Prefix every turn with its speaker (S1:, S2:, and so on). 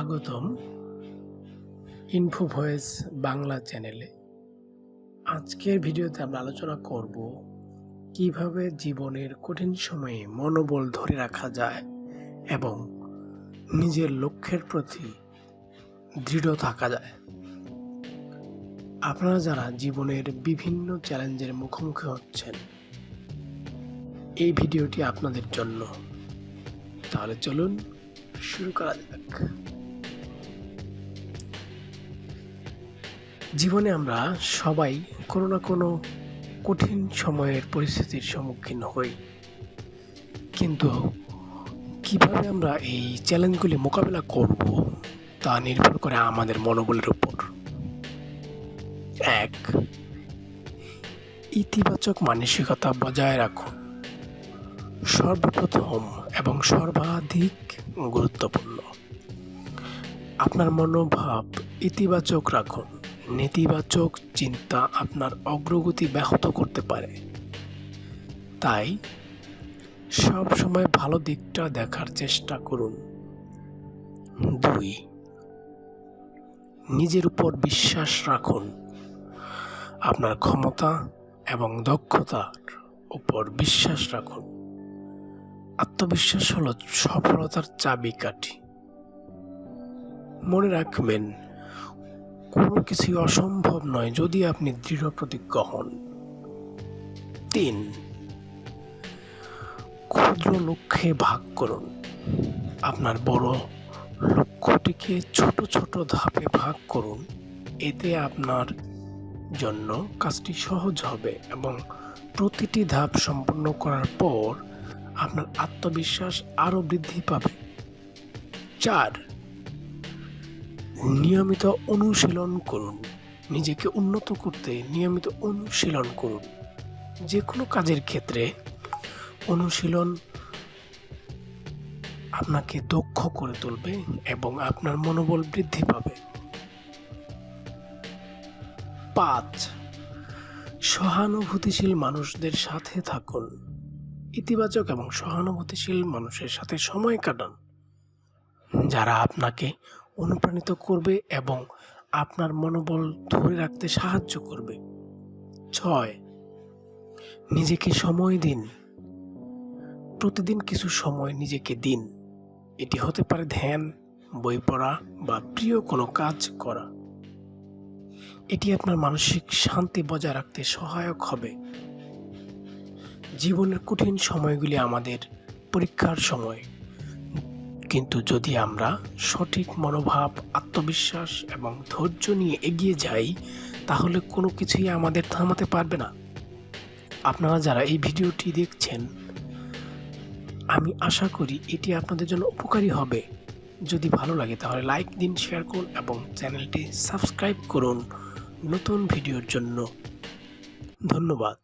S1: স্বাগতম info voice Bangla চ্যানেলে। আজকের ভিডিওতে আমরা আলোচনা করব কিভাবে জীবনের কঠিন সময়ে মনোবল ধরে রাখা যায় এবং নিজের লক্ষ্যের প্রতি দৃঢ় থাকা যায়। আপনারা যারা জীবনের বিভিন্ন চ্যালেঞ্জের মুখোমুখি হচ্ছেন, এই ভিডিওটি আপনাদের জন্য। তাহলে চলুন শুরু করা যাক। জীবনে আমরা সবাই কোনো না কোনো কঠিন সময়ের পরিস্থিতির সম্মুখীন হই, কিন্তু কিভাবে আমরা এই চ্যালেঞ্জগুলি মোকাবেলা করব তা নির্ভর করে আমাদের মনোবলের উপর। 1. ইতিবাচক মানসিকতা বজায় রাখুন। সর্বপ্রথম এবং সর্বাধিক গুরুত্বপূর্ণ, আপনার মনোভাব ইতিবাচক রাখুন। নেতিবাচক চিন্তা আপনার অগ্রগতি ব্যাহত করতে পারে, তাই সব সময় ভালো দিকটা দেখার চেষ্টা করুন। 2. নিজের উপর বিশ্বাস রাখুন। আপনার ক্ষমতা এবং দক্ষতার উপর বিশ্বাস রাখুন। আত্মবিশ্বাস হলো সফলতার চাবিকাঠি। মনে রাখবেন, কোনো কিছুই অসম্ভব নয় যদি আপনি দৃঢ় প্রতিজ্ঞ হন। 3. ক্ষুদ্র লক্ষ্যে ভাগ করুন। আপনার বড় লক্ষ্যটিকে ছোট ছোট ধাপে ভাগ করুন। এতে আপনার জন্য কাজটি সহজ হবে এবং প্রতিটি ধাপ সম্পন্ন করার পর আপনার আত্মবিশ্বাস আরও বৃদ্ধি পাবে। 4. নিয়মিত অনুশীলন করুন। নিজেকে উন্নত করতে নিয়মিত অনুশীলন করুন। যে কোনো কাজের ক্ষেত্রে অনুশীলন আপনাকে দক্ষ করে তুলবে এবং আপনার মনোবল বৃদ্ধি পাবে। 5. সহানুভূতিশীল মানুষদের সাথে থাকুন। ইতিবাচক এবং সহানুভূতিশীল মানুষের সাথে সময় কাটান, যারা আপনাকে অনুপ্রাণিত করবে এবং আপনার মনোবল ধরে রাখতে সাহায্য করবে। 6. নিজেকে সময় দিন। প্রতিদিন কিছু সময় নিজেকে দিন। এটি হতে পারে ধ্যান, বই পড়া বা প্রিয় কোনো কাজ করা। এটি আপনার মানসিক শান্তি বজায় রাখতে সহায়ক হবে। জীবনের কঠিন সময়গুলি আমাদের পরীক্ষার সময়, কিন্তু যদি আমরা সঠিক মনোভাব, আত্মবিশ্বাস এবং ধৈর্য নিয়ে এগিয়ে যাই, তাহলে কোনো কিছুই আমাদের থামাতে পারবে না। আপনারা যারা এই ভিডিওটি দেখছেন, আমি আশা করি এটি আপনাদের জন্য উপকারী হবে। যদি ভালো লাগে তাহলে লাইক দিন, শেয়ার করুন এবং চ্যানেলটি সাবস্ক্রাইব করুন নতুন ভিডিওর জন্য। ধন্যবাদ।